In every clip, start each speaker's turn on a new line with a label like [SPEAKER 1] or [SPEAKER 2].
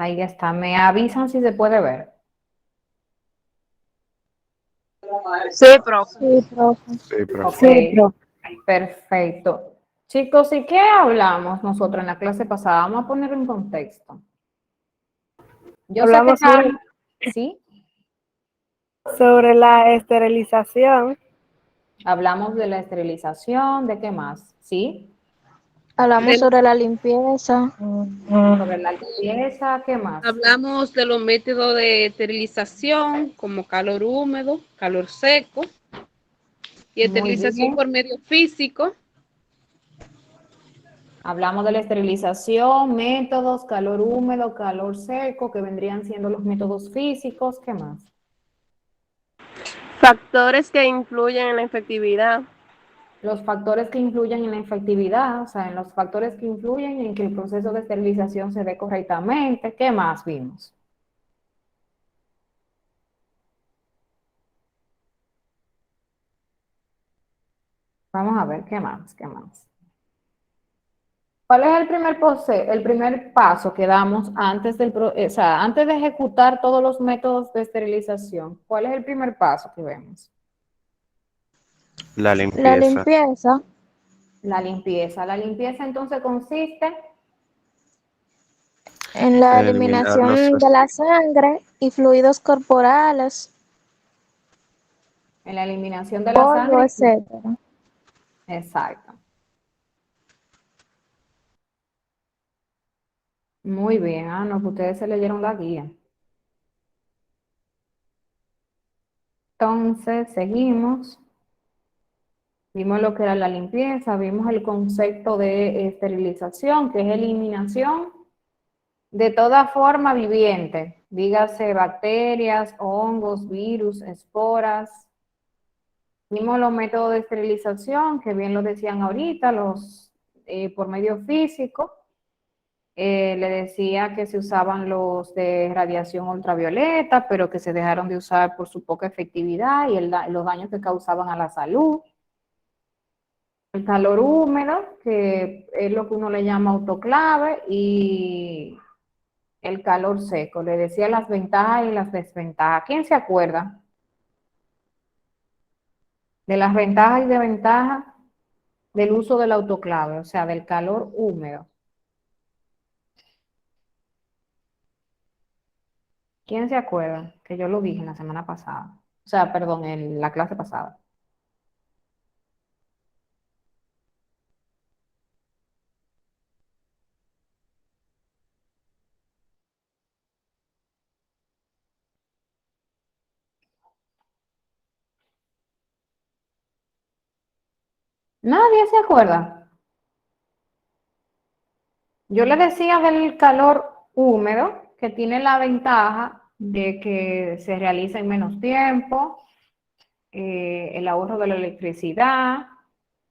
[SPEAKER 1] Ahí está. Me avisan si se puede ver.
[SPEAKER 2] Sí, profe.
[SPEAKER 3] Sí, profe.
[SPEAKER 4] Sí, profe.
[SPEAKER 1] Ok,
[SPEAKER 3] Sí, profe.
[SPEAKER 1] perfecto. Chicos, ¿y qué hablamos nosotros en la clase pasada? Vamos a poner un contexto. Yo sé que
[SPEAKER 3] Hablamos
[SPEAKER 1] están, ¿sí?
[SPEAKER 3] sobre la esterilización.
[SPEAKER 1] Hablamos de la esterilización, ¿de qué más? ¿Sí?
[SPEAKER 2] Hablamos
[SPEAKER 5] De-
[SPEAKER 2] sobre la limpieza.
[SPEAKER 1] Sobre la limpieza, ¿qué más?
[SPEAKER 5] hablamos de los métodos de esterilización como calor húmedo, calor seco y
[SPEAKER 1] Muy
[SPEAKER 5] esterilización
[SPEAKER 1] bien.
[SPEAKER 5] por medio físico.
[SPEAKER 1] Hablamos de la esterilización, métodos, calor húmedo, calor seco, que vendrían siendo los métodos físicos, ¿qué más?
[SPEAKER 6] Factores que influyen en la efectividad.
[SPEAKER 1] Los factores que influyen en la efectividad, o sea, en los factores que influyen en que el proceso de esterilización se dé correctamente, ¿qué más vimos? Vamos a ver, ¿qué más? ¿Qué más? ¿Cuál es el primer paso que damos antes o sea, antes de ejecutar todos los métodos de esterilización? ¿Cuál es el primer paso que vemos?
[SPEAKER 4] La
[SPEAKER 2] La
[SPEAKER 4] limpieza.
[SPEAKER 2] limpieza.
[SPEAKER 1] La limpieza. La limpieza entonces consiste
[SPEAKER 2] En la
[SPEAKER 4] Eliminar los
[SPEAKER 2] eliminación de la sangre y fluidos corporales,
[SPEAKER 1] en la eliminación de la
[SPEAKER 2] polvo,
[SPEAKER 1] sangre.
[SPEAKER 2] etcétera.
[SPEAKER 1] Exacto. Muy bien. Ah, no, que ustedes se leyeron la guía. Entonces, seguimos. Vimos lo que era la limpieza, vimos el concepto de esterilización, que es eliminación de toda forma viviente, dígase bacterias, hongos, virus, esporas. Vimos los métodos de esterilización, que bien lo decían ahorita, los por medio físico. Le decía que se usaban los de radiación ultravioleta, pero que se dejaron de usar por su poca efectividad y los daños que causaban a la salud. El calor húmedo, que es lo que uno le llama autoclave, y el calor seco. Le decía las ventajas y las desventajas. ¿Quién se acuerda de las ventajas y desventajas del uso del autoclave, o sea, del calor húmedo? ¿Quién se acuerda? Que yo lo dije en la semana pasada. O sea, perdón, en la clase pasada. Nadie se acuerda. Yo le decía del calor húmedo, que tiene la ventaja de que se realiza en menos tiempo, el ahorro de la electricidad,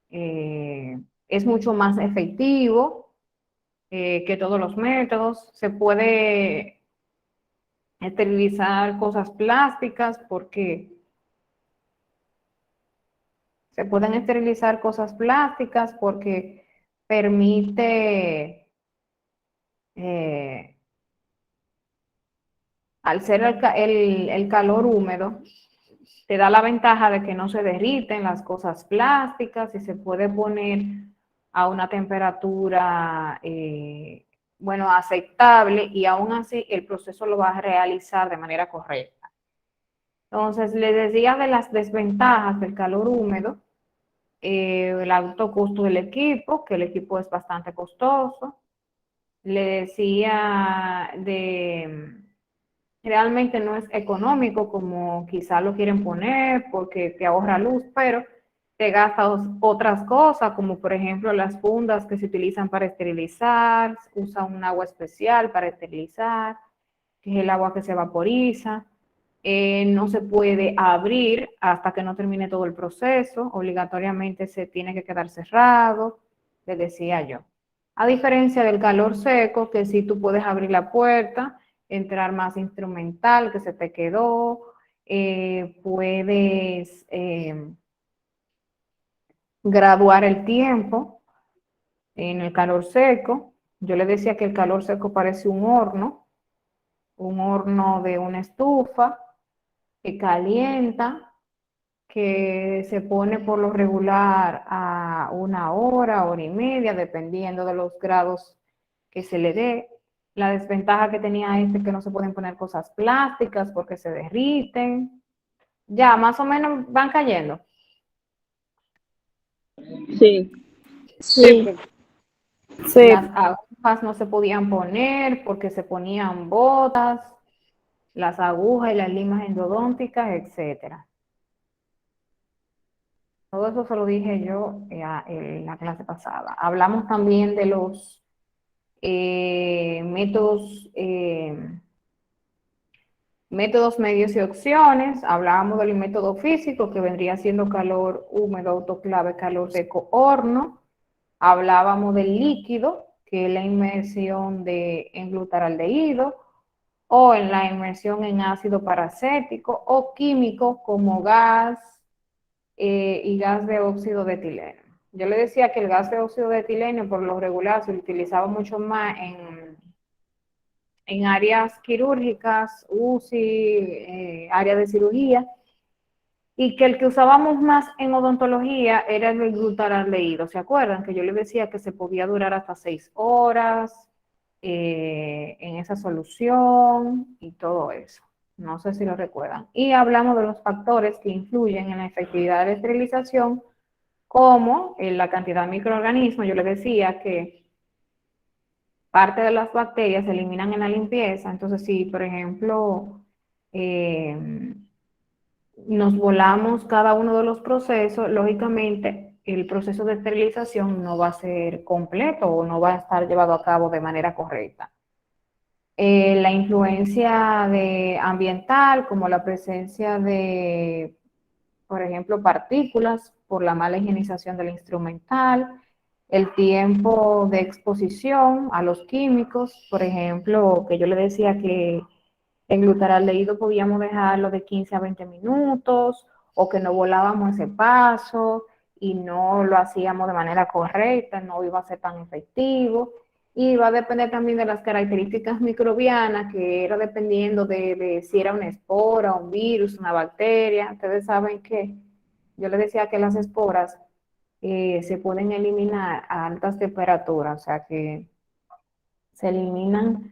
[SPEAKER 1] es mucho más efectivo que todos los métodos. Se puede esterilizar cosas plásticas porque se pueden esterilizar cosas plásticas porque permite, eh, al ser el calor húmedo, te da la ventaja de que no se derriten las cosas plásticas y se puede poner a una temperatura, bueno, aceptable, y aún así el proceso lo va a realizar de manera correcta. Entonces, les decía de las desventajas del calor húmedo, el alto costo del equipo, que el equipo es bastante costoso. Le decía de realmente no es económico como quizá lo quieren poner porque te ahorra luz, pero te gasta otras cosas, como por ejemplo las fundas que se utilizan para esterilizar, usan un agua especial para esterilizar, que es el agua que se vaporiza. No se puede abrir hasta que no termine todo el proceso, obligatoriamente se tiene que quedar cerrado, les decía yo. A diferencia del calor seco, que si tú puedes abrir la puerta, entrar más instrumental que se te quedó, puedes graduar el tiempo en el calor seco. Yo le decía que el calor seco parece un horno, un horno de una estufa que calienta, que se pone por lo regular a 1 hora, hora y media, dependiendo de los grados que se le dé. La desventaja que tenía este es que no se pueden poner cosas plásticas porque se derriten. Ya, más o menos van cayendo.
[SPEAKER 5] Sí.
[SPEAKER 2] Sí.
[SPEAKER 3] Sí,
[SPEAKER 1] Las agujas no se podían poner porque se ponían botas, las agujas y las limas endodónticas, etcétera. Todo eso se lo dije yo en la clase pasada. Hablamos también de los métodos, medios y opciones. Hablábamos del método físico, que vendría siendo calor húmedo, autoclave, calor seco, horno. Hablábamos del líquido, que es la inmersión en glutaraldehído, o en la inmersión en ácido paracético, o químico como gas y gas de óxido de etileno. Yo le decía que el gas de óxido de etileno por lo regular se utilizaba mucho más en áreas quirúrgicas, UCI, áreas de cirugía, y que el que usábamos más en odontología era el glutaraldehído. ¿Se acuerdan? Que yo les decía que se podía durar hasta 6 horas en esa solución y todo eso. No sé si lo recuerdan. Y hablamos de los factores que influyen en la efectividad de la esterilización, como en la cantidad de microorganismos. Yo les decía que parte de las bacterias se eliminan en la limpieza. Entonces, si, por ejemplo, nos volamos cada uno de los procesos, lógicamente el proceso de esterilización no va a ser completo o no va a estar llevado a cabo de manera correcta. La influencia ambiental, como la presencia de, por ejemplo, partículas por la mala higienización del instrumental, el tiempo de exposición a los químicos, por ejemplo, que yo le decía que en glutaraldehído podíamos dejarlo de 15 a 20 minutos, o que no volábamos ese paso y no lo hacíamos de manera correcta, no iba a ser tan efectivo. Y va a depender también de las características microbianas, que era dependiendo de si era una espora, un virus, una bacteria. Ustedes saben que yo les decía que las esporas se pueden eliminar a altas temperaturas, o sea que se eliminan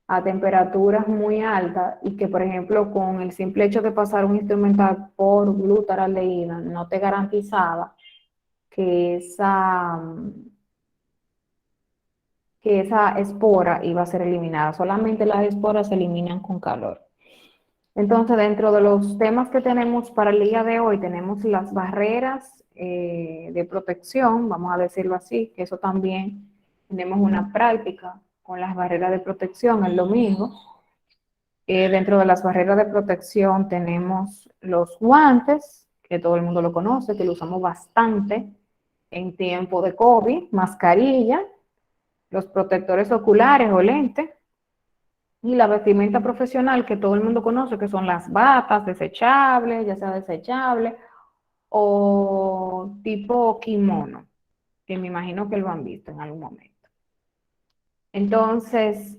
[SPEAKER 1] a temperaturas muy altas y que, por ejemplo, con el simple hecho de pasar un instrumental por glutaraldehído no te garantizaba que esa espora iba a ser eliminada. Solamente las esporas se eliminan con calor. Entonces, dentro de los temas que tenemos para el día de hoy, tenemos las barreras de protección, vamos a decirlo así, que eso también tenemos una práctica con las barreras de protección el domingo. Dentro de las barreras de protección tenemos los guantes, que todo el mundo lo conoce, que lo usamos bastante en tiempo de COVID, mascarilla, los protectores oculares o lentes, y la vestimenta profesional que todo el mundo conoce, que son las batas desechables, ya sea desechable o tipo kimono, que me imagino que lo han visto en algún momento. Entonces,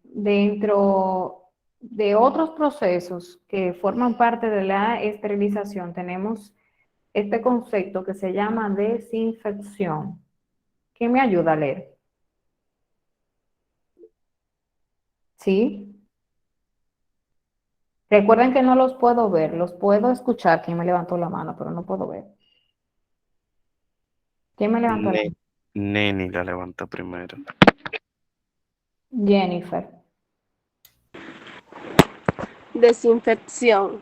[SPEAKER 1] dentro de otros procesos que forman parte de la esterilización, tenemos este concepto que se llama desinfección. ¿Quién me ayuda a leer? ¿Sí? Recuerden que no los puedo ver, los puedo escuchar. ¿Quién me levantó la mano? Pero no puedo ver. ¿Quién me levantó la mano?
[SPEAKER 4] Neni la levanta primero.
[SPEAKER 1] Jennifer.
[SPEAKER 6] Desinfección.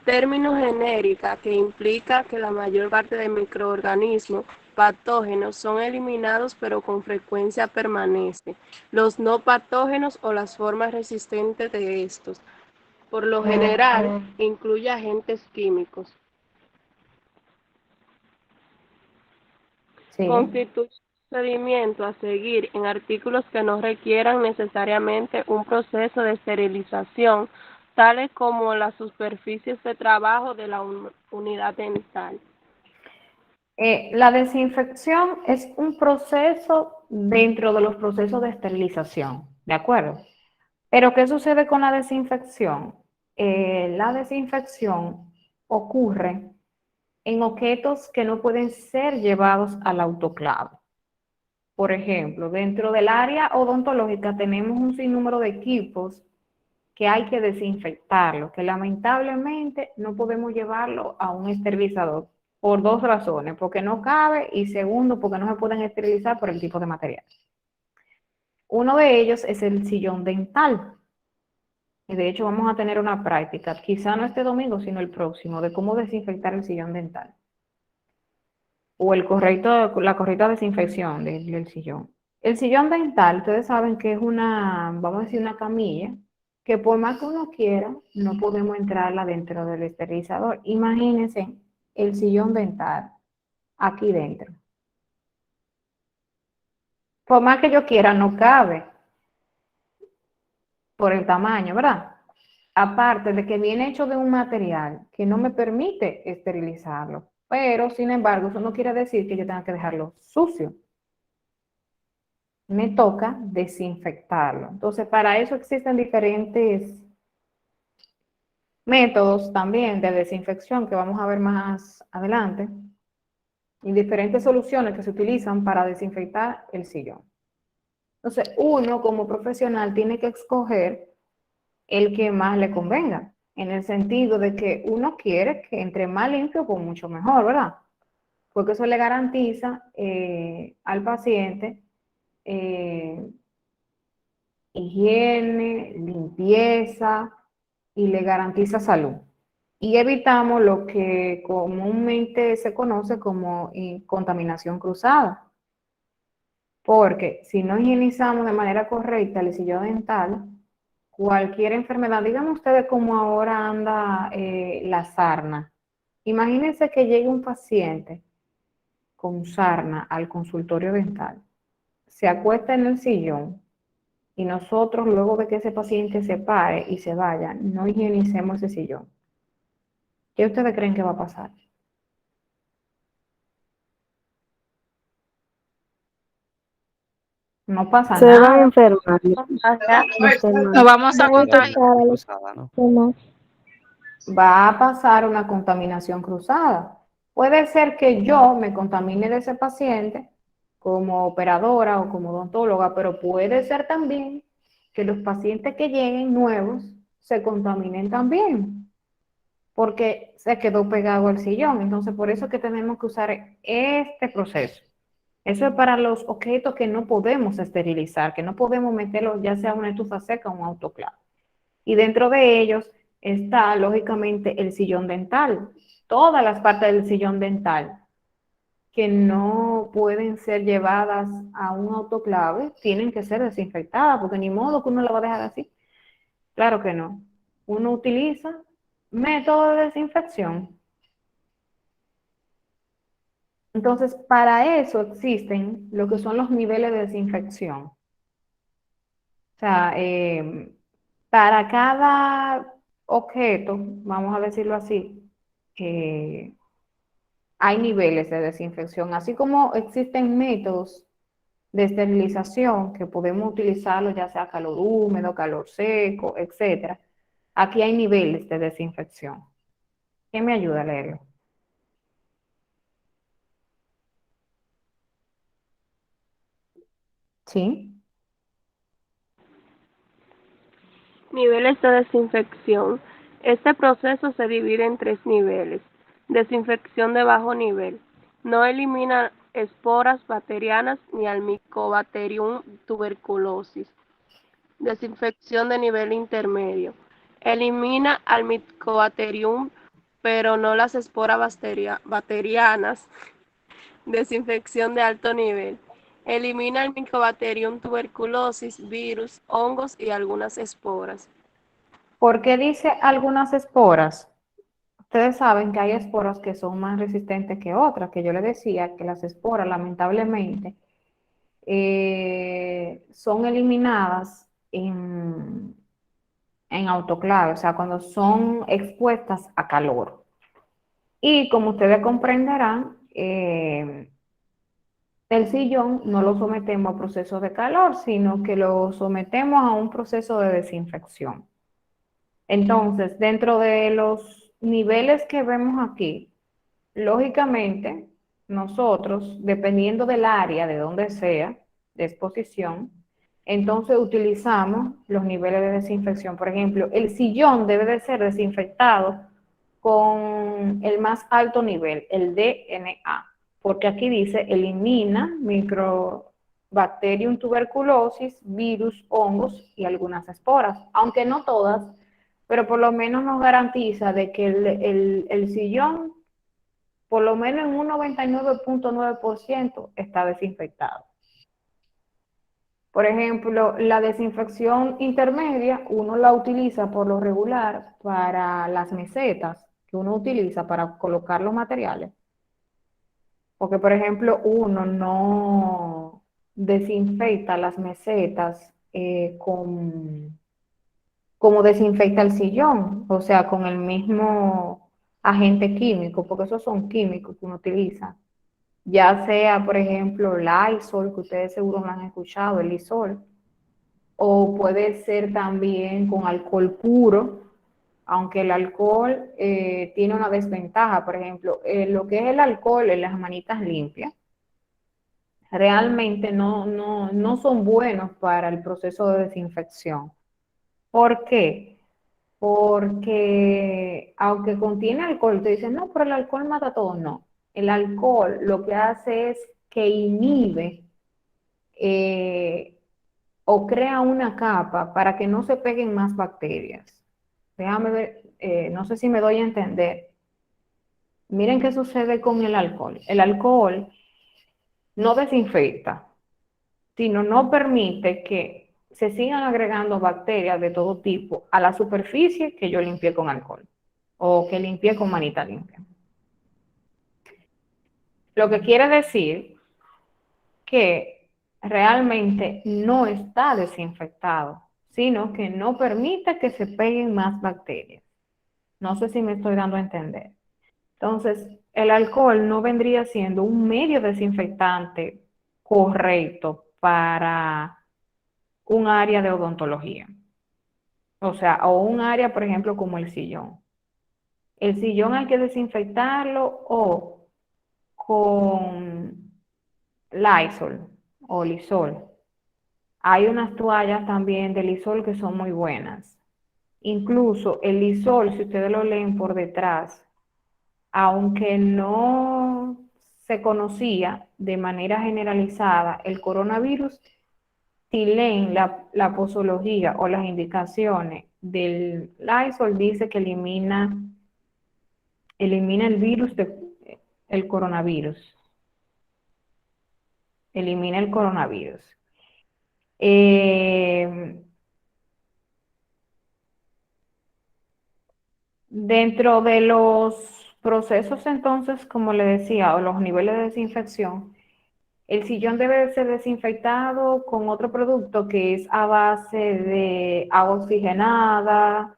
[SPEAKER 6] Término genérica que implica que la mayor parte de microorganismos patógenos son eliminados, pero con frecuencia permanece. Los no patógenos o las formas resistentes de estos. Por lo general, incluye agentes químicos.
[SPEAKER 1] Sí.
[SPEAKER 6] Constituye un procedimiento a seguir en artículos que no requieran necesariamente un proceso de esterilización, tales como las superficies de trabajo de la unidad dental.
[SPEAKER 1] La desinfección es un proceso dentro de los procesos de esterilización, ¿de acuerdo? Pero, ¿qué sucede con la desinfección? La desinfección ocurre en objetos que no pueden ser llevados al autoclave. Por ejemplo, dentro del área odontológica tenemos un sinnúmero de equipos que hay que desinfectarlo, que lamentablemente no podemos llevarlo a un esterilizador por dos razones, porque no cabe y segundo, porque no se pueden esterilizar por el tipo de material. Uno de ellos es el sillón dental. Y de hecho vamos a tener una práctica, quizá no este domingo, sino el próximo, de cómo desinfectar el sillón dental. O la correcta desinfección del sillón. El sillón dental, ustedes saben que es una, vamos a decir, una camilla, que por más que uno quiera, no podemos entrarla dentro del esterilizador. Imagínense el sillón dental aquí dentro. Por más que yo quiera, no cabe por el tamaño, ¿verdad? Aparte de que viene hecho de un material que no me permite esterilizarlo. Pero, sin embargo, eso no quiere decir que yo tenga que dejarlo sucio. Me toca desinfectarlo. Entonces, para eso existen diferentes métodos también de desinfección que vamos a ver más adelante y diferentes soluciones que se utilizan para desinfectar el sillón. Entonces, uno como profesional tiene que escoger el que más le convenga, en el sentido de que uno quiere que entre más limpio, pues mucho mejor, ¿verdad? Porque eso le garantiza al paciente higiene, limpieza y le garantiza salud. Y evitamos lo que comúnmente se conoce como contaminación cruzada. Porque si no higienizamos de manera correcta el sillón dental, cualquier enfermedad, díganme ustedes cómo ahora anda la sarna. Imagínense que llegue un paciente con sarna al consultorio dental, se acuesta en el sillón y nosotros luego de que ese paciente se pare y se vaya, no higienicemos ese sillón. ¿Qué ustedes creen que va a pasar? No pasa
[SPEAKER 3] Se van a
[SPEAKER 1] nada.
[SPEAKER 3] enfermar.
[SPEAKER 2] Ajá.
[SPEAKER 3] los demás.
[SPEAKER 5] Nos vamos a
[SPEAKER 2] Van a
[SPEAKER 5] contagiar.
[SPEAKER 2] infectar a los
[SPEAKER 4] Cruzada, ¿no?
[SPEAKER 2] demás.
[SPEAKER 1] Va a pasar una contaminación cruzada. Puede ser que yo me contamine de ese paciente como operadora o como odontóloga, pero puede ser también que los pacientes que lleguen nuevos se contaminen también, porque se quedó pegado al sillón. Entonces, por eso es que tenemos que usar este proceso. Eso es para los objetos que no podemos esterilizar, que no podemos meterlos ya sea una estufa seca o un autoclave. Y dentro de ellos está, lógicamente, el sillón dental. Todas las partes del sillón dental que no pueden ser llevadas a un autoclave tienen que ser desinfectadas, porque ni modo que uno la va a dejar así. Claro que no. Uno utiliza método de desinfección. Entonces, para eso existen lo que son los niveles de desinfección. O sea, para cada objeto, vamos a decirlo así, hay niveles de desinfección, así como existen métodos de esterilización que podemos utilizarlos ya sea calor húmedo, calor seco, etcétera. Aquí hay niveles de desinfección. ¿Quién me ayuda a leerlo? Sí.
[SPEAKER 6] Niveles de desinfección. Este proceso se divide en 3 niveles. Desinfección de bajo nivel. No elimina esporas bacterianas ni al Mycobacterium tuberculosis. Desinfección de nivel intermedio. Elimina al Mycobacterium, pero no las esporas bacterianas. Desinfección de alto nivel. Elimina el Mycobacterium tuberculosis, virus, hongos y algunas esporas.
[SPEAKER 1] ¿Por qué dice algunas esporas? Ustedes saben que hay esporas que son más resistentes que otras, que yo les decía que las esporas lamentablemente son eliminadas en autoclave, o sea, cuando son expuestas a calor. Y como ustedes comprenderán, El sillón no lo sometemos a procesos de calor, sino que lo sometemos a un proceso de desinfección. Entonces, dentro de los niveles que vemos aquí, lógicamente, nosotros, dependiendo del área, de donde sea, de exposición, entonces utilizamos los niveles de desinfección. Por ejemplo, el sillón debe de ser desinfectado con el más alto nivel, el DNA, porque aquí dice elimina Microbacterium tuberculosis, virus, hongos y algunas esporas, aunque no todas, pero por lo menos nos garantiza de que el sillón, por lo menos en un 99.9% está desinfectado. Por ejemplo, la desinfección intermedia, uno la utiliza por lo regular para las mesetas que uno utiliza para colocar los materiales. Porque, por ejemplo, uno no desinfecta las mesetas como desinfecta el sillón, o sea, con el mismo agente químico, porque esos son químicos que uno utiliza. Ya sea, por ejemplo, Lysol, que ustedes seguro lo han escuchado, el Lysol, o puede ser también con alcohol puro, aunque el alcohol tiene una desventaja. Por ejemplo, lo que es el alcohol en las manitas limpias, realmente no son buenos para el proceso de desinfección. ¿Por qué? Porque aunque contiene alcohol, te dicen, no, pero el alcohol mata todo. No, el alcohol lo que hace es que inhibe o crea una capa para que no se peguen más bacterias. Déjame ver, no sé si me doy a entender. Miren qué sucede con el alcohol. El alcohol no desinfecta, sino no permite que se sigan agregando bacterias de todo tipo a la superficie que yo limpié con alcohol o que limpié con manita limpia. Lo que quiere decir que realmente no está desinfectado, sino que no permite que se peguen más bacterias. No sé si me estoy dando a entender. Entonces, el alcohol no vendría siendo un medio desinfectante correcto para un área de odontología. O sea, o un área, por ejemplo, como el sillón. El sillón hay que desinfectarlo o con Lysol o Lysol. Hay unas toallas también de Lysol que son muy buenas. Incluso el Lysol, si ustedes lo leen por detrás, aunque no se conocía de manera generalizada el coronavirus, si leen la posología o las indicaciones del Lysol, dice que elimina el virus, el coronavirus. Elimina el coronavirus. Dentro de los procesos, entonces, como le decía, o los niveles de desinfección, el sillón debe ser desinfectado con otro producto que es a base de agua oxigenada,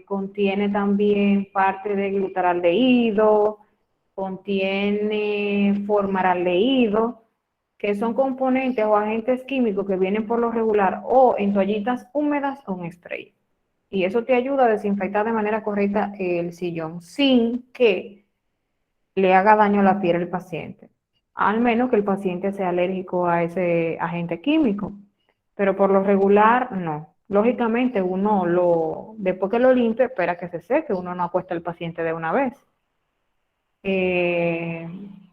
[SPEAKER 1] contiene también parte de glutaraldehído, contiene formaldehído, que son componentes o agentes químicos que vienen por lo regular o en toallitas húmedas o en spray. Y eso te ayuda a desinfectar de manera correcta el sillón sin que le haga daño a la piel del paciente, al menos que el paciente sea alérgico a ese agente químico. Pero por lo regular, no. Lógicamente, después que lo limpie, espera que se seque, uno no acuesta al paciente de una vez.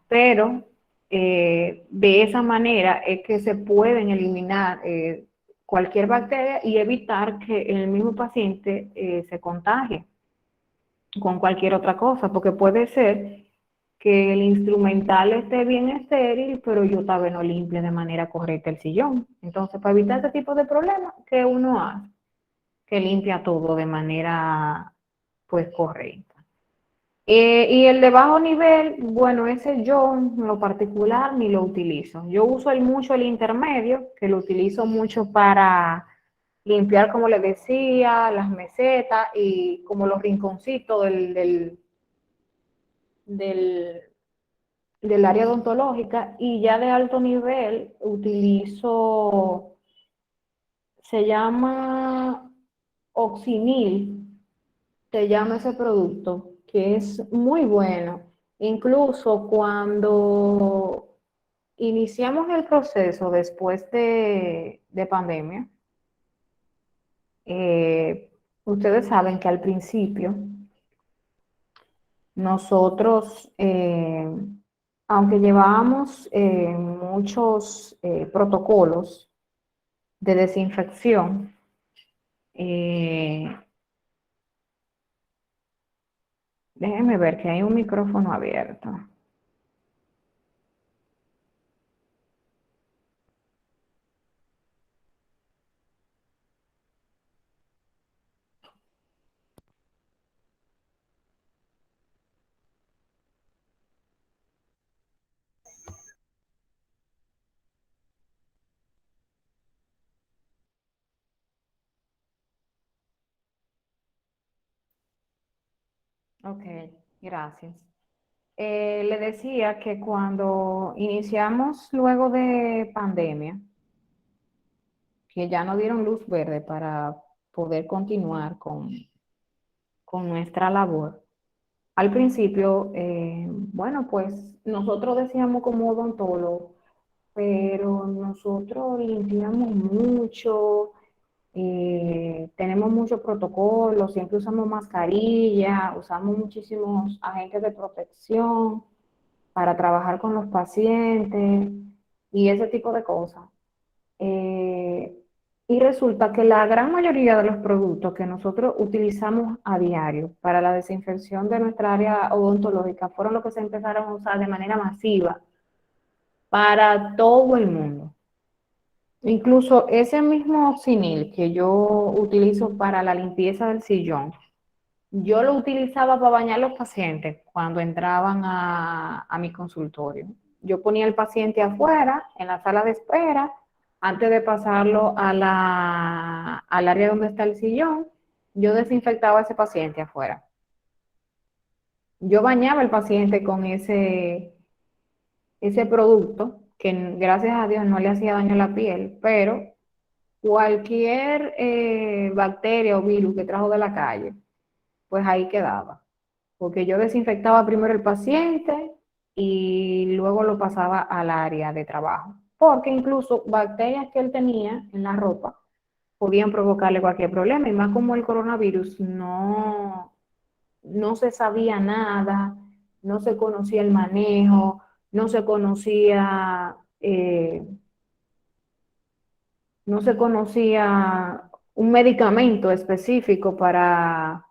[SPEAKER 1] Pero de esa manera es que se pueden eliminar cualquier bacteria y evitar que el mismo paciente se contagie con cualquier otra cosa, porque puede ser que el instrumental esté bien estéril, pero yo tal vez no limpie de manera correcta el sillón. Entonces, para evitar este tipo de problemas, ¿qué uno hace? Que limpia todo de manera, pues, correcta. Y el de bajo nivel, bueno, ese yo en lo particular ni lo utilizo. Yo uso mucho el intermedio, que lo utilizo mucho para limpiar, como les decía, las mesetas y como los rinconcitos del del área odontológica, y ya de alto nivel utilizo, se llama Oxinil, se llama ese producto, que es muy bueno. Incluso cuando iniciamos el proceso después de pandemia, ustedes saben que al principio nosotros, aunque llevábamos muchos protocolos de desinfección, déjenme ver que hay un micrófono abierto. Ok, gracias. Le decía que cuando iniciamos luego de pandemia, que ya nos dieron luz verde para poder continuar con nuestra labor, al principio, bueno, pues nosotros decíamos como odontólogo, pero nosotros limpiamos mucho, tenemos muchos protocolos, siempre usamos mascarilla, usamos muchísimos agentes de protección para trabajar con los pacientes y ese tipo de cosas. Eh, y resulta que la gran mayoría de los productos que nosotros utilizamos a diario para la desinfección de nuestra área odontológica fueron los que se empezaron a usar de manera masiva para todo el mundo. Incluso ese mismo Oxinil que yo utilizo para la limpieza del sillón, yo lo utilizaba para bañar a los pacientes cuando entraban a mi consultorio. Yo ponía al paciente afuera, en la sala de espera, antes de pasarlo al área donde está el sillón, yo desinfectaba a ese paciente afuera. Yo bañaba al paciente con ese producto, que gracias a Dios no le hacía daño a la piel, pero cualquier bacteria o virus que trajo de la calle, pues ahí quedaba. Porque yo desinfectaba primero el paciente y luego lo pasaba al área de trabajo. Porque incluso bacterias que él tenía en la ropa podían provocarle cualquier problema. Y más como el coronavirus no se sabía nada, no se conocía el manejo, no se conocía, no se conocía un medicamento específico para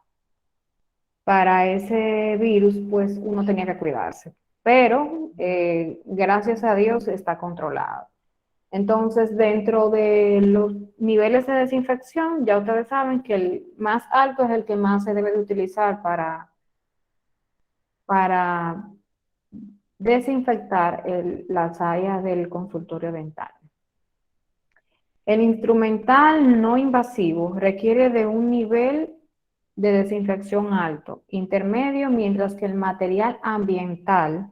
[SPEAKER 1] ese virus, pues uno tenía que cuidarse. Pero gracias a Dios está controlado. Entonces, dentro de los niveles de desinfección, ya ustedes saben que el más alto es el que más se debe de utilizar para desinfectar las áreas del consultorio dental. El instrumental no invasivo requiere de un nivel de desinfección alto, intermedio, mientras que el material ambiental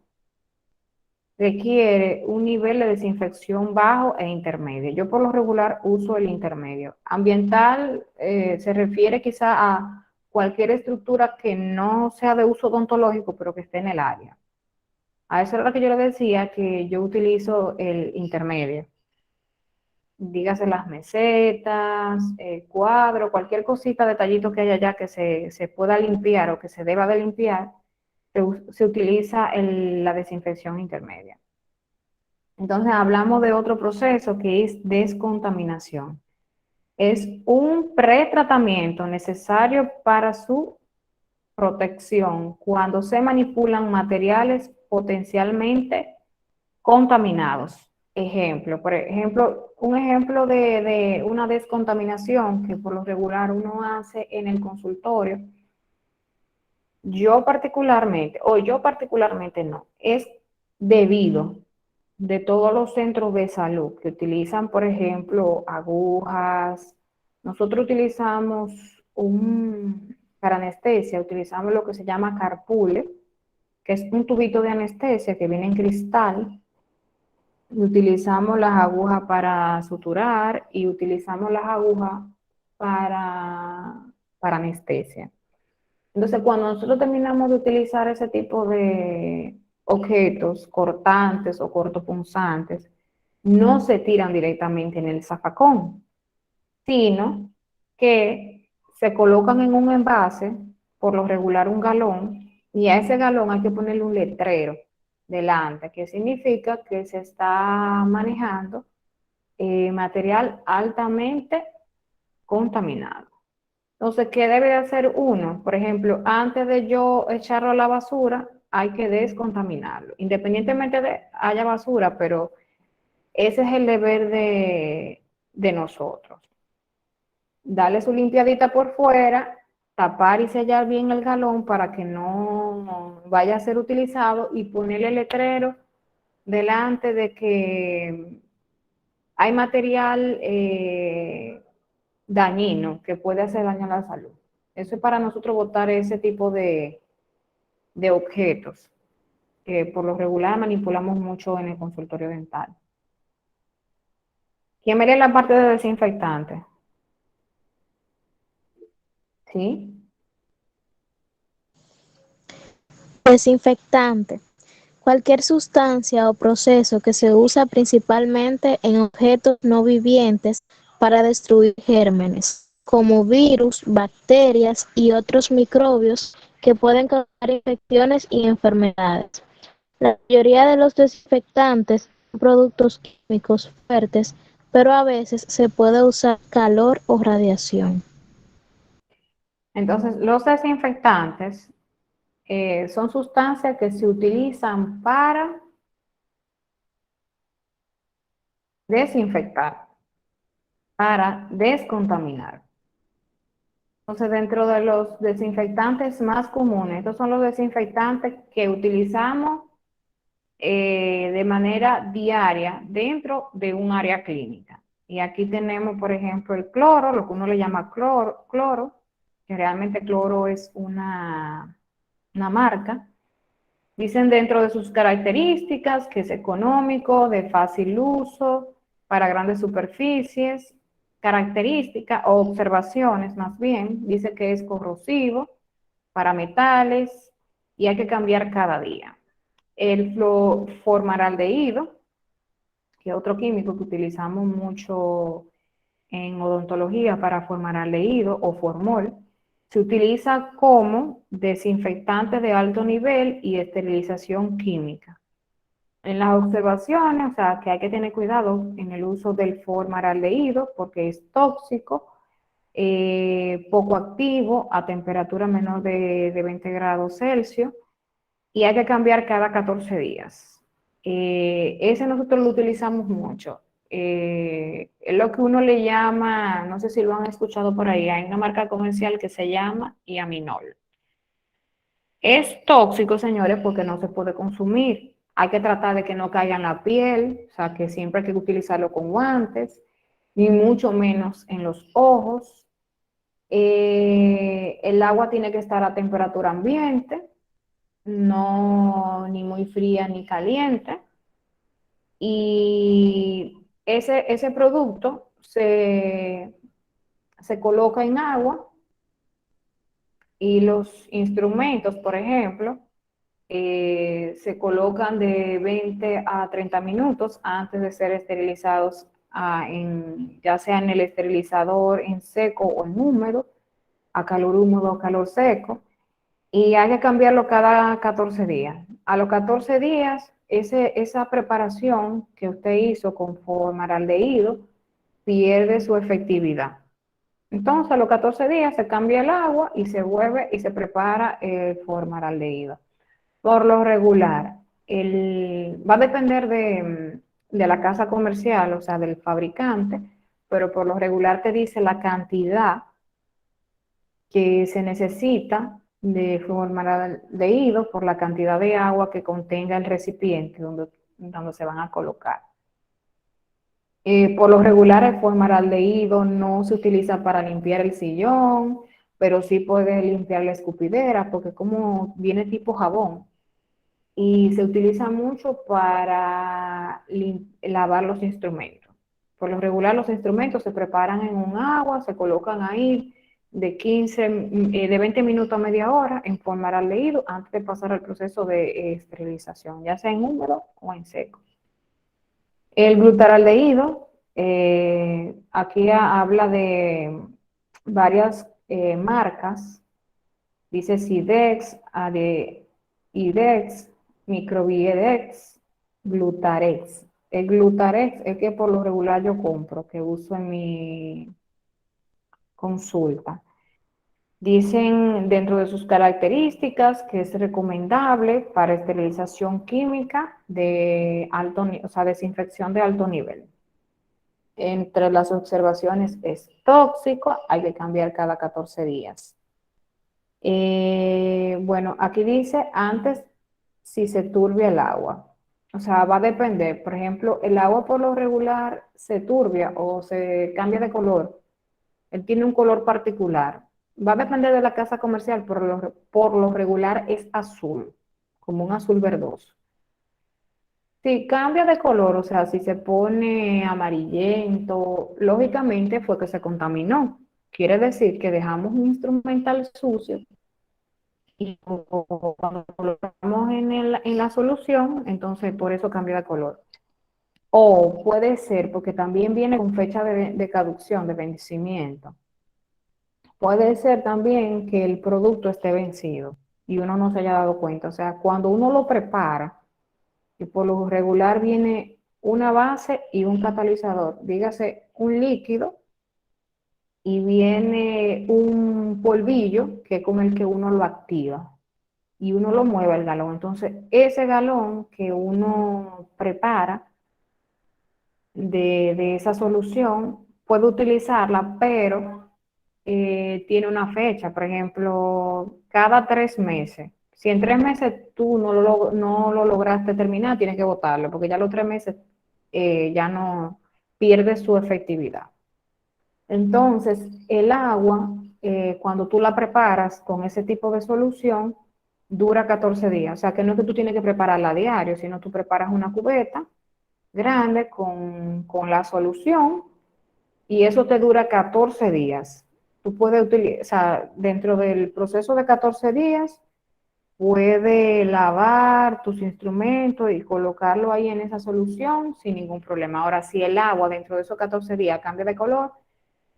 [SPEAKER 1] requiere un nivel de desinfección bajo e intermedio. Yo por lo regular uso el intermedio. Ambiental se refiere quizá a cualquier estructura que no sea de uso odontológico, pero que esté en el área. A eso era lo que yo le decía, que yo utilizo el intermedio. Dígase las mesetas, cuadro, cualquier cosita, detallito que haya allá que se pueda limpiar o que se deba de limpiar, se utiliza la desinfección intermedia. Entonces hablamos de otro proceso que es descontaminación. Es un pretratamiento necesario para su protección cuando se manipulan materiales potencialmente contaminados. Por ejemplo, un ejemplo de una descontaminación que por lo regular uno hace en el consultorio, yo particularmente no, es debido de todos los centros de salud que utilizan, por ejemplo, agujas. Nosotros utilizamos para anestesia, utilizamos lo que se llama carpule, que es un tubito de anestesia que viene en cristal. Utilizamos las agujas para suturar y utilizamos las agujas para anestesia. Entonces, cuando nosotros terminamos de utilizar ese tipo de objetos cortantes o cortopunzantes, no se tiran directamente en el zafacón, sino que se colocan en un envase, por lo regular un galón, y a ese galón hay que ponerle un letrero delante, que significa que se está manejando material altamente contaminado. Entonces, ¿qué debe de hacer uno? Por ejemplo, antes de yo echarlo a la basura, hay que descontaminarlo, independientemente de haya basura, pero ese es el deber de nosotros. Darle su limpiadita por fuera, tapar y sellar bien el galón para que no vaya a ser utilizado y ponerle letrero delante de que hay material dañino que puede hacer daño a la salud. Eso es para nosotros botar ese tipo de objetos que por lo regular manipulamos mucho en el consultorio dental. ¿Quién me lee la parte de desinfectante? ¿Sí?
[SPEAKER 2] Desinfectante. Cualquier sustancia o proceso que se usa principalmente en objetos no vivientes para destruir gérmenes, como virus, bacterias y otros microbios que pueden causar infecciones y enfermedades. La mayoría de los desinfectantes son productos químicos fuertes, pero a veces se puede usar calor o radiación.
[SPEAKER 1] Entonces, los desinfectantes son sustancias que se utilizan para desinfectar, para descontaminar. Entonces, dentro de los desinfectantes más comunes, estos son los desinfectantes que utilizamos de manera diaria dentro de un área clínica. Y aquí tenemos, por ejemplo, el cloro, lo que uno le llama cloro, que realmente cloro es una marca. Dicen dentro de sus características que es económico, de fácil uso, para grandes superficies, características o observaciones más bien, dice que es corrosivo para metales y hay que cambiar cada día. El formaldehído, que es otro químico que utilizamos mucho en odontología para formaldehído o formol, se utiliza como desinfectante de alto nivel y esterilización química. En las observaciones, o sea, que hay que tener cuidado en el uso del formaldehído porque es tóxico, poco activo, a temperatura menor de 20 grados Celsius, y hay que cambiar cada 14 días. Ese nosotros lo utilizamos mucho. Es lo que uno le llama, no sé si lo han escuchado por ahí, hay una marca comercial que se llama Iaminol. Es tóxico, señores, porque no se puede consumir. Hay que tratar de que no caiga en la piel, o sea, que siempre hay que utilizarlo con guantes, ni mucho menos en los ojos. El agua tiene que estar a temperatura ambiente, no ni muy fría ni caliente. Y ese producto se coloca en agua y los instrumentos, por ejemplo, se colocan de 20 a 30 minutos antes de ser esterilizados, ya sea en el esterilizador en seco o en húmedo, a calor húmedo o calor seco, y hay que cambiarlo cada 14 días. A los 14 días, esa preparación que usted hizo con formaldehído pierde su efectividad. Entonces, a los 14 días se cambia el agua y se vuelve y se prepara el formaldehído. Por lo regular, va a depender de la casa comercial, o sea, del fabricante, pero por lo regular te dice la cantidad que se necesita de formaldehído por la cantidad de agua que contenga el recipiente donde se van a colocar. Por lo regular, el formaldehído no se utiliza para limpiar el sillón, pero sí puede limpiar la escupidera, porque como viene tipo jabón, y se utiliza mucho para lavar los instrumentos. Por lo regular los instrumentos se preparan en un agua, se colocan ahí de 20 minutos a media hora en forma de leído antes de pasar al proceso de esterilización, ya sea en húmedo o en seco. El glutaraldehído, aquí habla de varias marcas, dice Sidex, Idexx, Microbiodex, Glutarex. El Glutarex es que por lo regular yo compro, que uso en mi consulta. Dicen dentro de sus características que es recomendable para esterilización química de alto, o sea, desinfección de alto nivel. Entre las observaciones es tóxico, hay que cambiar cada 14 días. Bueno, aquí dice antes si se turbia el agua. O sea, va a depender. Por ejemplo, el agua por lo regular se turbia o se cambia de color. Él tiene un color particular. Va a depender de la casa comercial, por lo regular es azul, como un azul verdoso. Si cambia de color, o sea, si se pone amarillento, lógicamente fue que se contaminó. Quiere decir que dejamos un instrumental sucio y cuando lo colocamos en la solución, entonces por eso cambia de color. O puede ser porque también viene con fecha de caducción, de vencimiento. Puede ser también que el producto esté vencido y uno no se haya dado cuenta. O sea, cuando uno lo prepara, y por lo regular viene una base y un catalizador, dígase un líquido, y viene un polvillo que es con el que uno lo activa y uno lo mueve al galón. Entonces, ese galón que uno prepara de esa solución puede utilizarla, pero tiene una fecha, por ejemplo, cada 3 meses. Si en 3 meses tú no lo lograste terminar, tienes que botarlo, porque ya los 3 meses ya no pierde su efectividad. Entonces, el agua, cuando tú la preparas con ese tipo de solución, dura 14 días. O sea, que no es que tú tienes que prepararla a diario, sino tú preparas una cubeta grande con la solución y eso te dura 14 días. Tú puedes utilizar, o sea, dentro del proceso de 14 días, puedes lavar tus instrumentos y colocarlo ahí en esa solución sin ningún problema. Ahora, si el agua dentro de esos 14 días cambia de color,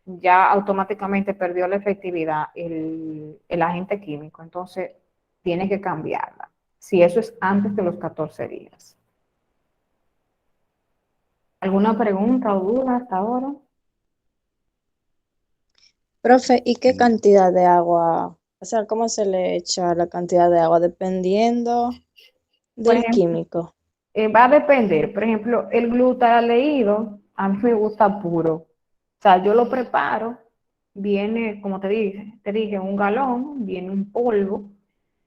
[SPEAKER 1] ya automáticamente perdió la efectividad el agente químico. Entonces, tiene que cambiarla. Si eso es antes de los 14 días. ¿Alguna pregunta o duda hasta ahora?
[SPEAKER 7] Profe, ¿y qué cantidad de agua? O sea, ¿cómo se le echa la cantidad de agua dependiendo
[SPEAKER 1] Por
[SPEAKER 7] del
[SPEAKER 1] ejemplo,
[SPEAKER 7] químico?
[SPEAKER 1] va a depender. Por ejemplo, el glutaleído a mí me gusta puro. O sea, yo lo preparo, viene, como te dije, un galón, viene un polvo,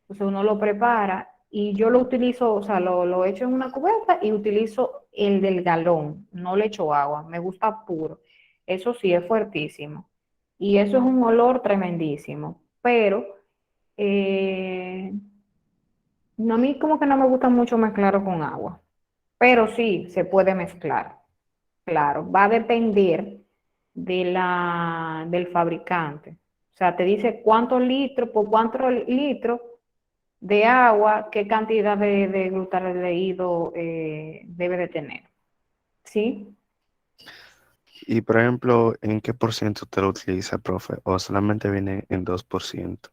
[SPEAKER 1] entonces uno lo prepara y yo lo utilizo, o sea, lo echo en una cubeta y utilizo el del galón, no le echo agua, me gusta puro. Eso sí, es fuertísimo. Y eso es un olor tremendísimo, pero a mí como que no me gusta mucho mezclarlo con agua, pero sí se puede mezclar. Claro, va a depender del fabricante. O sea, te dice cuántos litros, por cuántos litros de agua, qué cantidad de glutaldehído debe de tener. ¿Sí?
[SPEAKER 4] Y por ejemplo, ¿en qué por ciento usted lo utiliza, profe? ¿O solamente viene en 2%?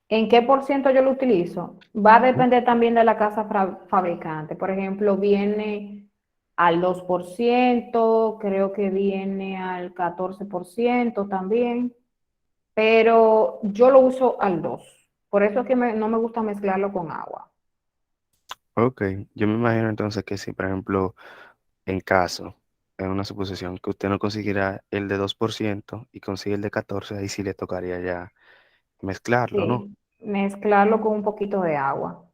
[SPEAKER 1] ¿En qué por ciento yo lo utilizo? Va a
[SPEAKER 4] Ujú.
[SPEAKER 1] depender también de la casa fabricante. Por ejemplo, viene al 2%, creo que viene al 14% también, pero yo lo uso al 2%. Por eso es que no me gusta mezclarlo con agua.
[SPEAKER 4] Ok, yo me imagino entonces que si, por ejemplo, en caso, en una suposición, que usted no consiguiera el de 2% y consigue el de 14%, ahí sí le tocaría ya mezclarlo, ¿no?
[SPEAKER 1] Sí, mezclarlo con un poquito de agua.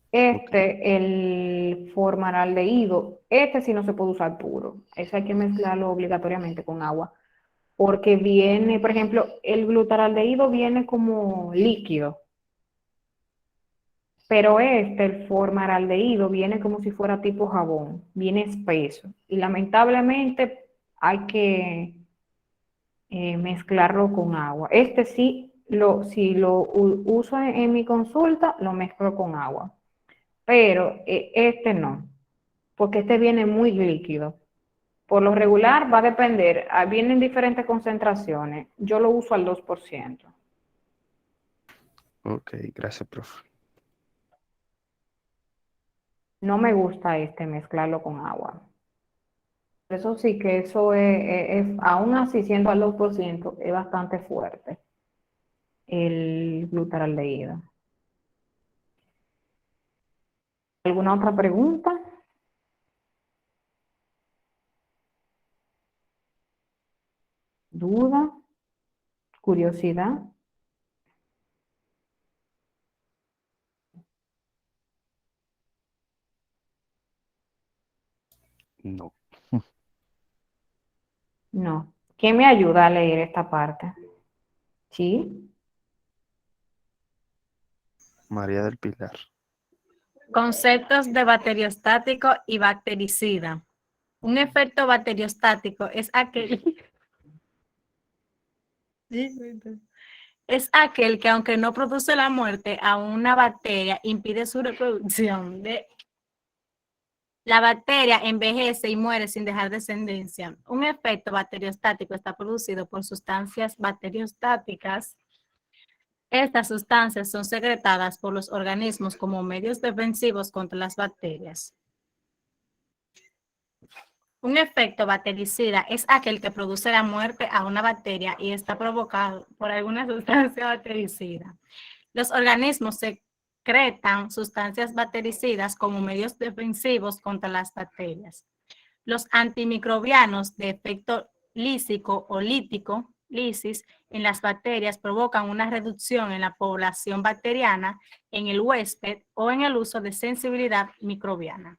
[SPEAKER 4] Ok,
[SPEAKER 1] El formaldehído, este sí no se puede usar puro. Ese hay que mezclarlo obligatoriamente con agua. Porque viene, por ejemplo, el glutaraldehído viene como líquido. Pero el formaldehído, viene como si fuera tipo jabón, viene espeso. Y lamentablemente hay que mezclarlo con agua. Sí, si lo uso en mi consulta, lo mezclo con agua. Pero no, porque viene muy líquido. Por lo regular va a depender, vienen diferentes concentraciones. Yo lo uso al 2%.
[SPEAKER 4] Ok, gracias, profe.
[SPEAKER 1] No me gusta mezclarlo con agua. Eso sí que eso aún así siendo al 2%, es bastante fuerte el glutaraldehído. ¿Alguna otra pregunta? ¿Duda? ¿Curiosidad?
[SPEAKER 4] No.
[SPEAKER 1] No. ¿Quién me ayuda a leer esta parte? ¿Sí?
[SPEAKER 4] María del Pilar.
[SPEAKER 8] Conceptos de bacteriostático y bactericida. Un efecto bacteriostático es aquel que, aunque no produce la muerte a una bacteria, impide su reproducción. La bacteria envejece y muere sin dejar descendencia. Un efecto bacteriostático está producido por sustancias bacteriostáticas. Estas sustancias son secretadas por los organismos como medios defensivos contra las bacterias. Un efecto bactericida es aquel que produce la muerte a una bacteria y está provocado por alguna sustancia bactericida. Los organismos secretan sustancias bactericidas como medios defensivos contra las bacterias. Los antimicrobianos de efecto lísico o lítico, lisis, en las bacterias provocan una reducción en la población bacteriana en el huésped o en el uso de sensibilidad microbiana.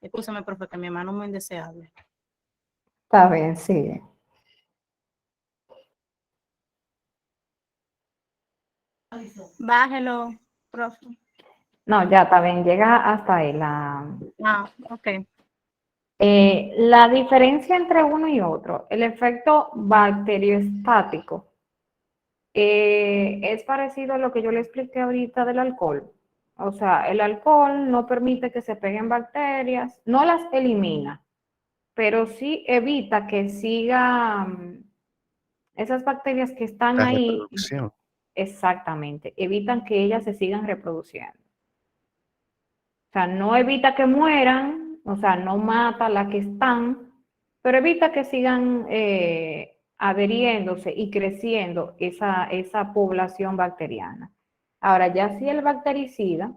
[SPEAKER 8] Escúchame, profe, que mi hermano es muy indeseable.
[SPEAKER 1] Está bien, sigue.
[SPEAKER 8] Bájelo, profe.
[SPEAKER 1] No, ya está bien, llega hasta ahí.
[SPEAKER 8] Ok.
[SPEAKER 1] La diferencia entre uno y otro, el efecto bacteriostático, es parecido a lo que yo le expliqué ahorita del alcohol. O sea, el alcohol no permite que se peguen bacterias, no las elimina, pero sí evita que sigan esas bacterias que están
[SPEAKER 4] La
[SPEAKER 1] ahí,
[SPEAKER 4] reproducción.
[SPEAKER 1] exactamente, evitan que ellas se sigan reproduciendo. O sea, no evita que mueran, o sea, no mata a las que están, pero evita que sigan adheriéndose y creciendo esa población bacteriana. Ahora, ya si el bactericida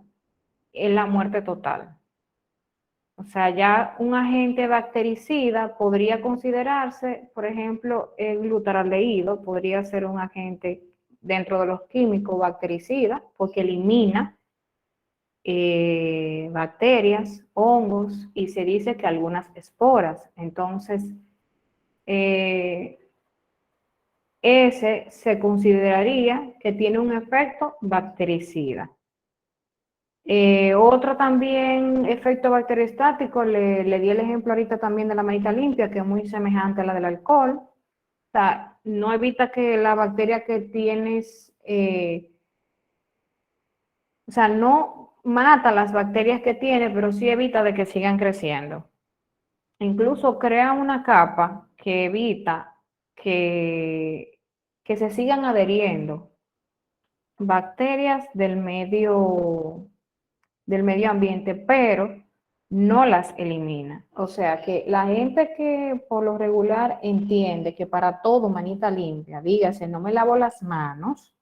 [SPEAKER 1] es la muerte total. O sea, ya un agente bactericida podría considerarse, por ejemplo, el glutaraldehído podría ser un agente dentro de los químicos bactericidas porque elimina bacterias, hongos y se dice que algunas esporas. Entonces, ese se consideraría que tiene un efecto bactericida. Otro también efecto bacteriostático, le di el ejemplo ahorita también de la manita limpia, que es muy semejante a la del alcohol. O sea, no evita que la bacteria que tienes, o sea, no mata las bacterias que tiene, pero sí evita de que sigan creciendo. Incluso crea una capa que evita que se sigan adheriendo bacterias del medio ambiente, pero no las elimina. O sea que la gente que por lo regular entiende que para todo manita limpia, dígase, no me lavo las manos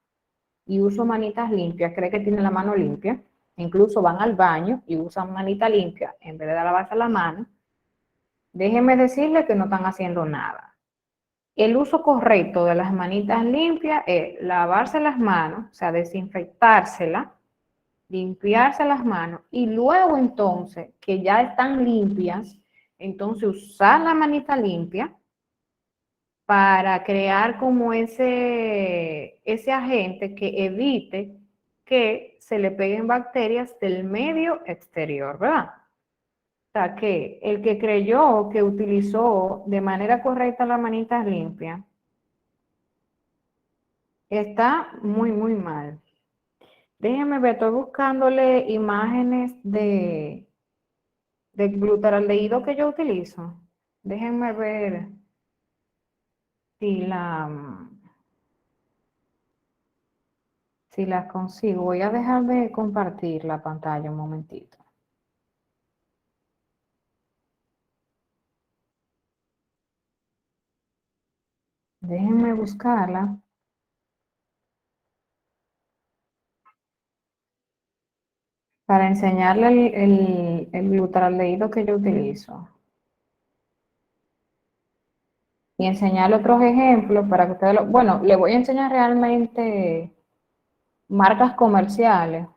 [SPEAKER 1] y uso manitas limpias, cree que tiene la mano limpia, incluso van al baño y usan manita limpia en vez de lavarse la mano, déjenme decirles que no están haciendo nada. El uso correcto de las manitas limpias es lavarse las manos, o sea, desinfectárselas, limpiarse las manos y luego entonces, que ya están limpias, entonces usar la manita limpia para crear como ese agente que evite que se le peguen bacterias del medio exterior, ¿verdad? O sea, que el que creyó que utilizó de manera correcta las manitas limpias está muy, muy mal. Déjenme ver, estoy buscándole imágenes de glutaraldehído que yo utilizo. Déjenme ver si si la consigo. Voy a dejar de compartir la pantalla un momentito. Déjenme buscarla para enseñarle el glutaraldehído que yo utilizo. Y enseñarle otros ejemplos para que ustedes lo... Bueno, le voy a enseñar realmente marcas comerciales.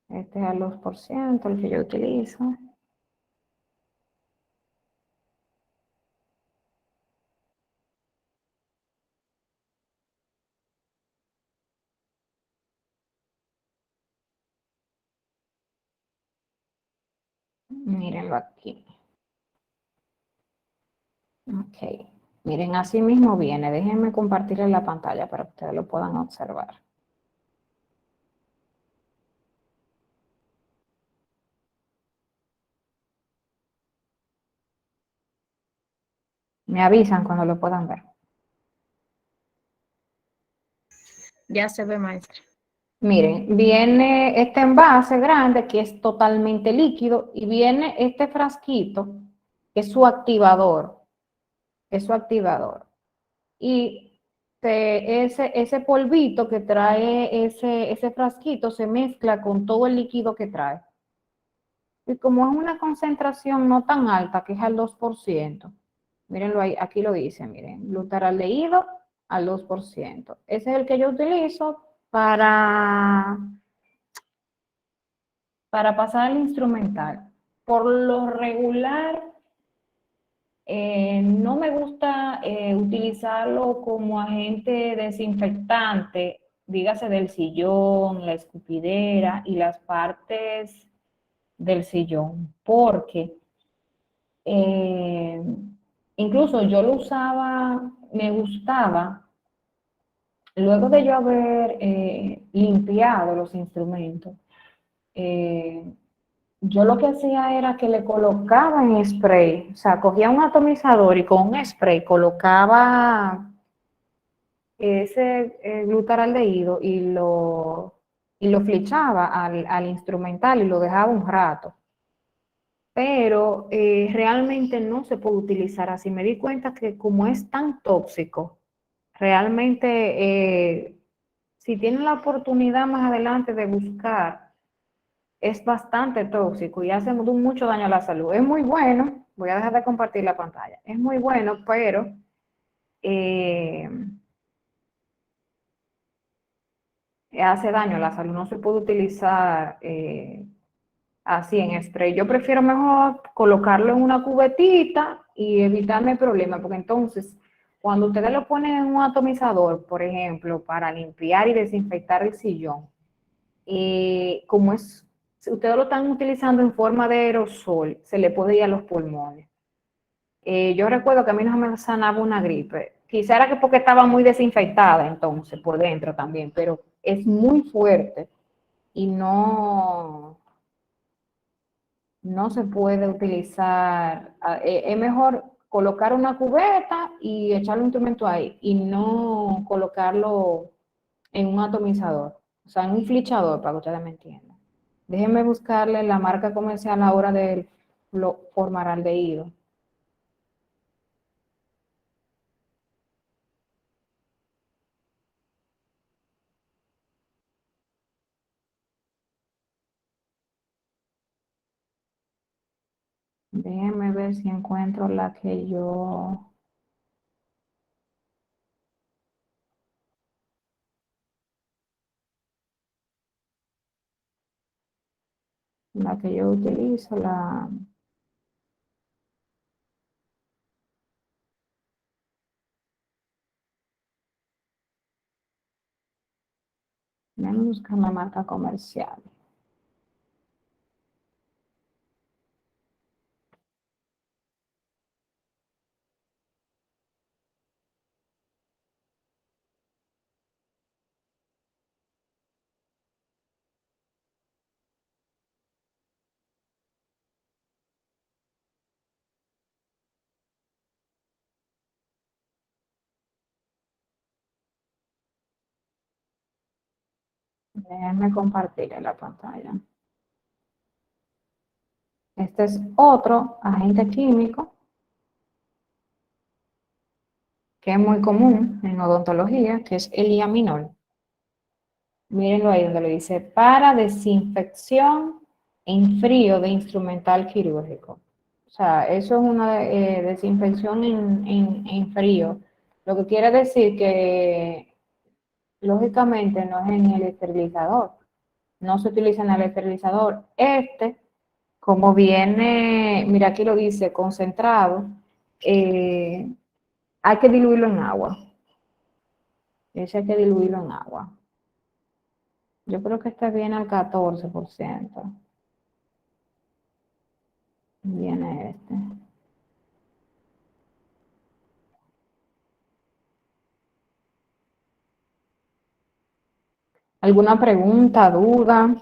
[SPEAKER 1] Este es al 2%, el que yo utilizo. Mírenlo aquí. Ok. Miren, así mismo viene. Déjenme compartirles la pantalla para que ustedes lo puedan observar. Me avisan cuando lo puedan ver.
[SPEAKER 8] Ya se ve, maestra.
[SPEAKER 1] Miren, viene este envase grande que es totalmente líquido y viene este frasquito que es su activador. Es su activador. Y ese polvito que trae ese frasquito se mezcla con todo el líquido que trae. Y como es una concentración no tan alta, que es al 2%, mírenlo ahí, aquí lo dice, miren, glutaraldehído al 2%. Ese es el que yo utilizo para pasar al instrumental. Por lo regular, no me gusta utilizarlo como agente desinfectante, dígase del sillón, la escupidera y las partes del sillón, porque incluso yo lo usaba, me gustaba, luego de yo haber limpiado los instrumentos, yo lo que hacía era que le colocaba en spray, o sea, cogía un atomizador y con un spray colocaba ese glutaraldehído y lo flichaba al instrumental y lo dejaba un rato. Pero realmente no se puede utilizar así. Me di cuenta que como es tan tóxico, realmente si tienen la oportunidad más adelante de buscar, es bastante tóxico y hace mucho daño a la salud. Es muy bueno, voy a dejar de compartir la pantalla, es muy bueno, pero eh, hace daño a la salud, no se puede utilizar así en spray. Yo prefiero mejor colocarlo en una cubetita y evitarme problemas, porque entonces cuando ustedes lo ponen en un atomizador, por ejemplo, para limpiar y desinfectar el sillón, como es, si ustedes lo están utilizando en forma de aerosol, se le puede ir a los pulmones. Yo recuerdo que a mí no me sanaba una gripe. Quizá era que porque estaba muy desinfectada entonces por dentro también, pero es muy fuerte y no se puede utilizar. Es mejor colocar una cubeta y echar un instrumento ahí y no colocarlo en un atomizador, o sea, en un flichador para que ustedes me entiendan. Déjenme buscarle la marca comercial ahora del formaldehído. Déjenme ver si encuentro la que yo utilizo, Déjame buscar la marca comercial. Déjenme compartir en la pantalla. Este es otro agente químico que es muy común en odontología, que es el iaminol. Mírenlo ahí donde le dice para desinfección en frío de instrumental quirúrgico. O sea, eso es una desinfección en frío. Lo que quiere decir que, lógicamente, no es en el esterilizador. No se utiliza en el esterilizador. Como viene, mira aquí lo dice, concentrado, hay que diluirlo en agua. Ese hay que diluirlo en agua. Yo creo que está bien al 14%. Viene este. ¿Alguna pregunta, duda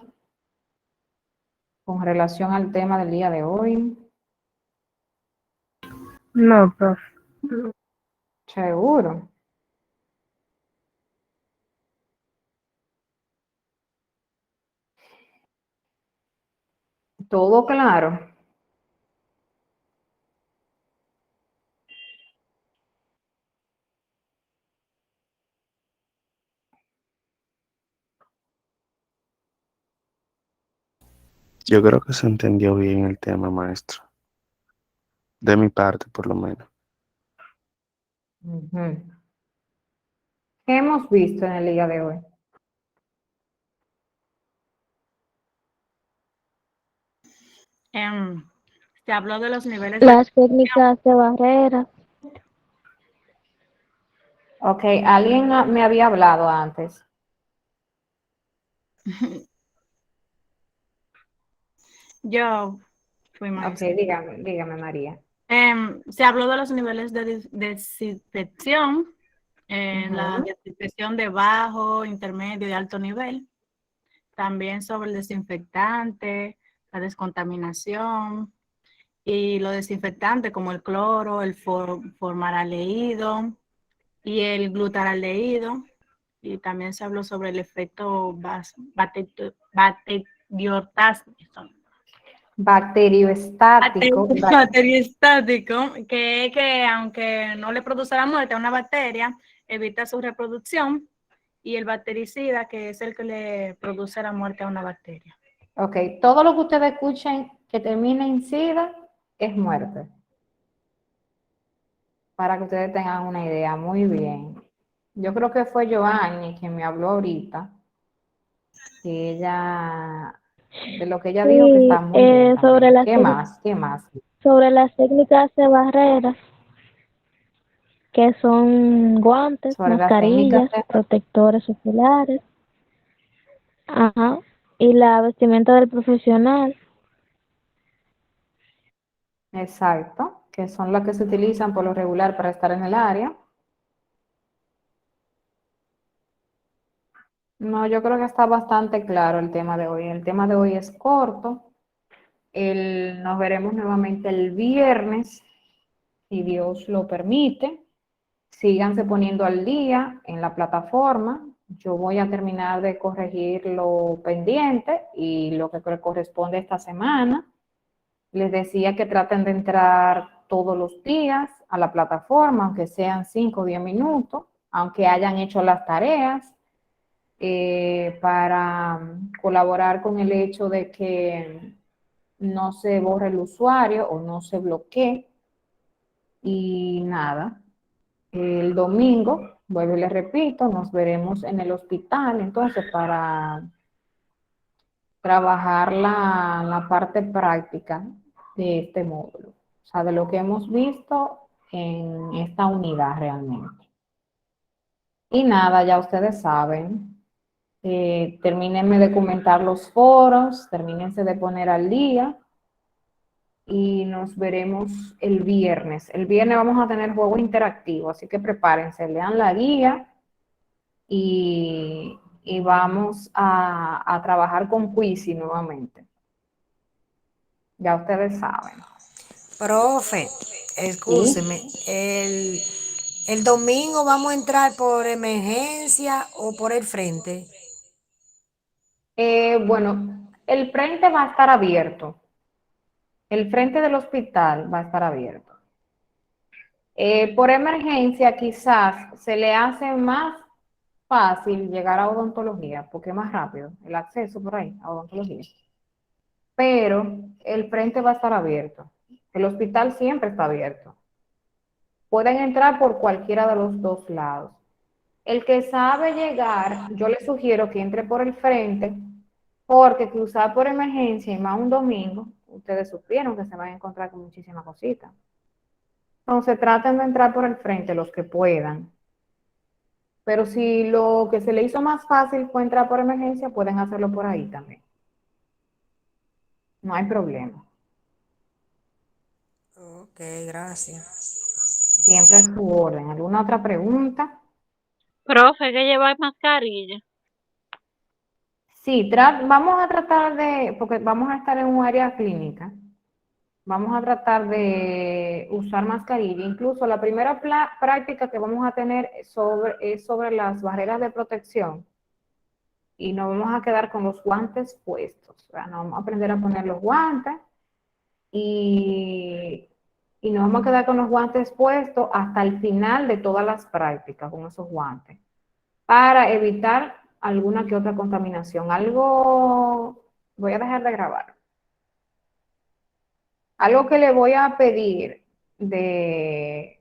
[SPEAKER 1] con relación al tema del día de hoy?
[SPEAKER 3] No, profe.
[SPEAKER 1] Seguro. Todo claro.
[SPEAKER 4] Yo creo que se entendió bien el tema, maestro. De mi parte, por lo menos.
[SPEAKER 1] Ujú. ¿Qué hemos visto en el día de hoy?
[SPEAKER 8] Se habló de los niveles de
[SPEAKER 2] Las técnicas de barrera.
[SPEAKER 1] Ok, alguien me había hablado antes.
[SPEAKER 8] Yo fui
[SPEAKER 1] Ok,
[SPEAKER 8] maestra.
[SPEAKER 1] dígame, María.
[SPEAKER 8] Se habló de los niveles de desinfección, la
[SPEAKER 1] Ujú.
[SPEAKER 8] desinfección de bajo, intermedio y alto nivel. También sobre el desinfectante, la descontaminación y los desinfectantes como el cloro, el formaldeído y el glutaraldehído. Y también se habló sobre el efecto
[SPEAKER 1] Bacterioestático.
[SPEAKER 8] bacteriostático, que es que aunque no le produce la muerte a una bacteria, evita su reproducción, y el bactericida, que es el que le produce la muerte a una bacteria.
[SPEAKER 1] Ok, todo lo que ustedes escuchen que termine en SIDA es muerte. Para que ustedes tengan una idea, muy bien. Yo creo que fue Joanny quien me habló ahorita, que ella, de lo que ella dijo que está
[SPEAKER 2] Sí,
[SPEAKER 1] muy bien
[SPEAKER 2] sobre
[SPEAKER 1] también. ¿Qué más? ¿Qué más?
[SPEAKER 2] sobre las técnicas de barrera, que son guantes,
[SPEAKER 1] Sobre las técnicas
[SPEAKER 2] mascarillas, protectores oculares, ajá, y la vestimenta del profesional.
[SPEAKER 1] exacto, que son las que se utilizan por lo regular para estar en el área. No, yo creo que está bastante claro el tema de hoy. El tema de hoy es corto. Nos veremos nuevamente el viernes, si Dios lo permite. Síganse poniendo al día en la plataforma. Yo voy a terminar de corregir lo pendiente y lo que corresponde esta semana. Les decía que traten de entrar todos los días a la plataforma, aunque sean 5 o 10 minutos, aunque hayan hecho las tareas, para colaborar con el hecho de que no se borre el usuario o no se bloquee. Y nada, el domingo, vuelvo y les repito, nos veremos en el hospital entonces para trabajar la parte práctica de este módulo, o sea, de lo que hemos visto en esta unidad realmente. Y nada, ya ustedes saben, termínenme de comentar los foros, termínense de poner al día y nos veremos el viernes. El viernes vamos a tener juego interactivo, así que prepárense, lean la guía y vamos a trabajar con Quizy nuevamente. Ya ustedes saben.
[SPEAKER 9] Profe, escúcheme, el domingo vamos a entrar por emergencia o por el frente.
[SPEAKER 1] Bueno, el frente va a estar abierto. El frente del hospital va a estar abierto. Por emergencia quizás se le hace más fácil llegar a odontología, porque es más rápido el acceso por ahí a odontología. Pero el frente va a estar abierto. El hospital siempre está abierto. Pueden entrar por cualquiera de los dos lados. El que sabe llegar, yo le sugiero que entre por el frente, porque cruzar por emergencia y más un domingo, ustedes supieron que se van a encontrar con muchísimas cositas. Entonces traten de entrar por el frente los que puedan. Pero si lo que se le hizo más fácil fue entrar por emergencia, pueden hacerlo por ahí también. No hay problema.
[SPEAKER 9] Ok, gracias.
[SPEAKER 1] Siempre a su orden. ¿Alguna otra pregunta?
[SPEAKER 10] Profe, hay que llevar mascarilla.
[SPEAKER 1] Sí, vamos a tratar de, porque vamos a estar en un área clínica, vamos a tratar de usar mascarilla. Incluso la primera práctica que vamos a tener es sobre las barreras de protección. Y nos vamos a quedar con los guantes puestos. O sea, nos vamos a aprender a poner los guantes y nos vamos a quedar con los guantes puestos hasta el final de todas las prácticas con esos guantes, para evitar alguna que otra contaminación. Voy a dejar de grabar. Algo que le voy a pedir de